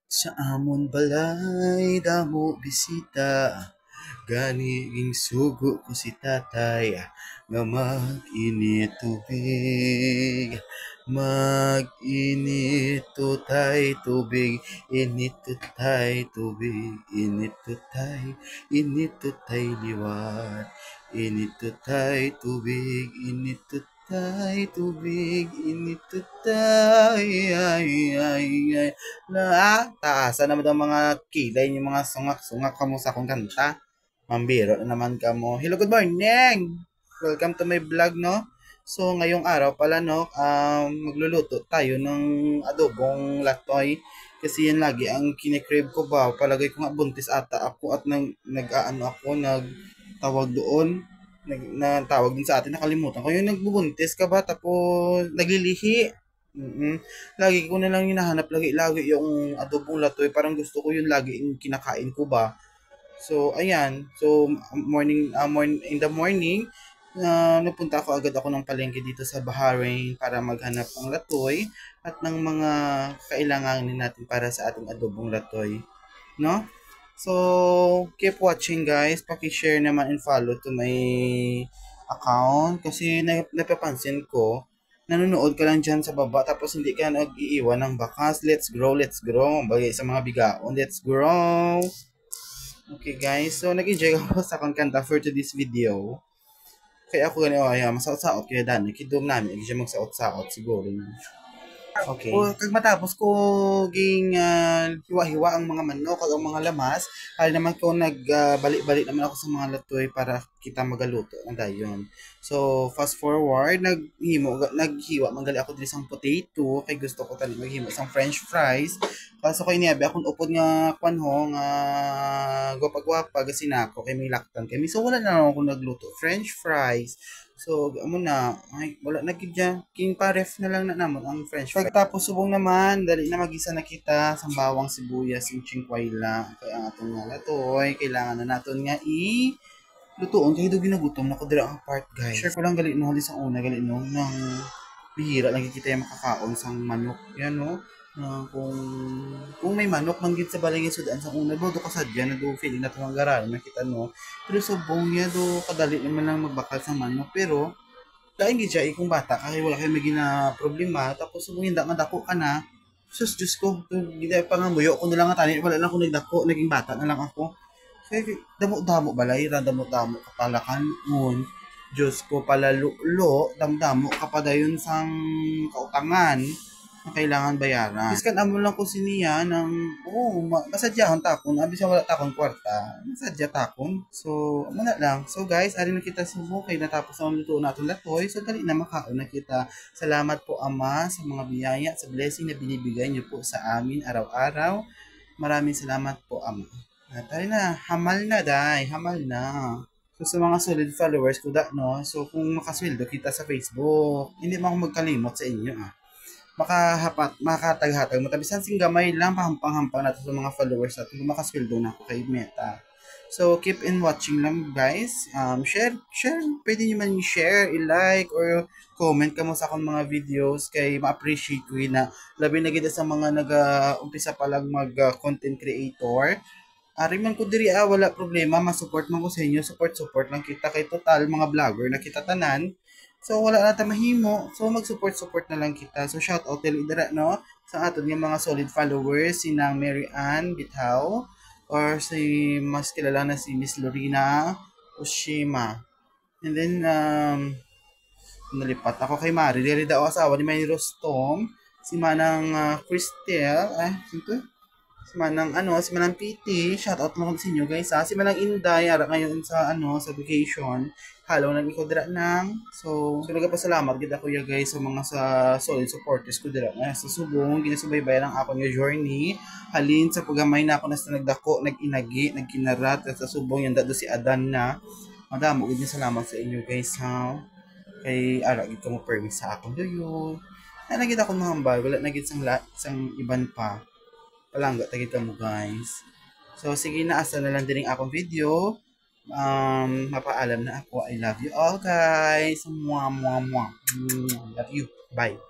Sa amon balay damo bisita, gani ging sugo ko si tatay, nga mag-init tubig. Mag-init to tay tubig, init to tay tubig, init to tay liwat. Init to tay tubig, init to tay tubig, init to tay ay. Taasan naman ang mga kilay yung mga sungak-sungak kamo sa akong kanta. Mambiro na naman kamo. Hello, good morning! Welcome to my vlog, no? So, ngayong araw pala, no, magluluto tayo ng adobong latoy. Kasi yan lagi ang kinikrave ko ba. Palagay ko nga buntis ata ako at nag-aano ako, nagtawag doon. Nagtawag din sa atin, nakalimutan ko. Yung nagbubuntis ka ba, tapos naglilihi. Lagi ko na lang hinahanap lagi yung adobong latoy. Parang gusto ko yun lagi yung kinakain ko ba. So, ayan. So, in the morning, napunta ako ng palengke dito sa Bahrain para maghanap ng latoy at ng mga kailanganin natin para sa ating adobong latoy. No? So, keep watching guys. Paki-share naman and follow to my account kasi napapansin ko nanonood ka lang dyan sa baba tapos hindi ka nag-iiwan ng bakas. Let's grow. Bagay sa mga bigaon. Let's grow. Okay guys, so nag-enjoy ako sa akong kanta for today's video. Kaya ako ganito, masaot-saot kaya dani. Kidum namin, hindi siya magsaot-saot siguro. Okay. O kag matapos ko ging hiwa-hiwa ang mga manok kag ang mga lamas, ay naman ko nagbalik-balik naman ako sa mga latoy para kita magaluto ang dayon. So fast forward, naghiwa manggali ako diri sang potato kay gusto ko tani maghimo sang french fries. Kaso kay niyabi akong upod nga kwan ho nga gwapa-gwapa gasin ako kay may laktan kay so wala na ako nagluto french fries. So, amo na, ay, wala na gidya. King paref na lang na namon ang french fries. Pagtapos subong naman, dali na magisa na kita sa bawang sibuyas, yung chingkwayla. Kaya ang atong nga latoy, kailangan na naton nga lutuon. Kaya do ginagutom na ko dira ang part, guys. Share ko lang gali no, sa una, gali no, nang bihira lagi kita yung makakaon sang manok. Yan no, kung may manok manggid sa balay nga sudan sa una do kasadya na do feeling na tumanggaran nakita no pero subong niya do kadali naman lang magbakal sa manok pero lain gid siya kung bata kay wala kay may gina problema tapos subong hinda nga dako ka na sus Diyos ko gida pangamuyo ko na lang nga tani wala lang ko nagdako naging bata na lang ako kay damo-damo balay ra damo-damo kapalakan ngon Diyos ko palalulo damdamo kapadayon sang kautangan na kailangan bayaran. Iskan amo lang ko siniya ng masadyahan takon, abi sa wala takon kwarta. Masadya takon. So, amo na lang. So guys, ari na kita subo kay natapos ang luto naton latoy. So dali na makaon na kita. Salamat po Ama sa mga biyaya, sa blessing na binibigay niyo po sa amin araw-araw. Maraming salamat po Ama. Tayo na, hamal na day, hamal na. So sa mga solid followers ko no, so kung makasweldo kita sa Facebook, hindi mo ako magkalimot sa inyo makataghatag mo tabisan sing gamay lang pahampang-hampang nato sa mga followers natin kung makasweldo na ako kay Meta. So keep in watching lang guys. Share, pwede niyo man i-share, i-like or comment ka mo sa akong mga videos kay ma-appreciate ko na labi na gid sa mga nag-umpisa pa lang mag content creator. Ari man ko diri wala problema, ma-support man ko sa inyo, support lang kita kay total mga vlogger na kita tanan. So wala na ta mahimo. So mag-support na lang kita. So shout out dili dira no sa aton nga mga solid followers sinang Mary Ann Bithaw or si mas kilala na si Miss Lorena Oshima. And then nalipat ako kay Mari. Dili daw asawa ni May Rostom, si Manang Cristel, si Manang PT, shout out mo sa inyo guys si Manang Inday, ara ngayon sa sa vacation. Halo nang iko dira nang. So nagapasalamat gid ako ya guys sa mga sa solid supporters ko dira nga sa subong ginasubaybayan ang akong journey. Halin sa pagamay na ako na sa nagdako, nag-inagi, nagkinarat at sa subong yanda do si Adan na. Madamo gid salamat sa inyo guys ha. Kay ara gid mo permit sa akong duyo. Na gid ako mahambal, wala na gid sang iban pa. Palangga ta kita mo guys. So sige na asa na lang din ang akong video. Mapaalam na ako. I love you all guys. Mwah. Love you. Bye.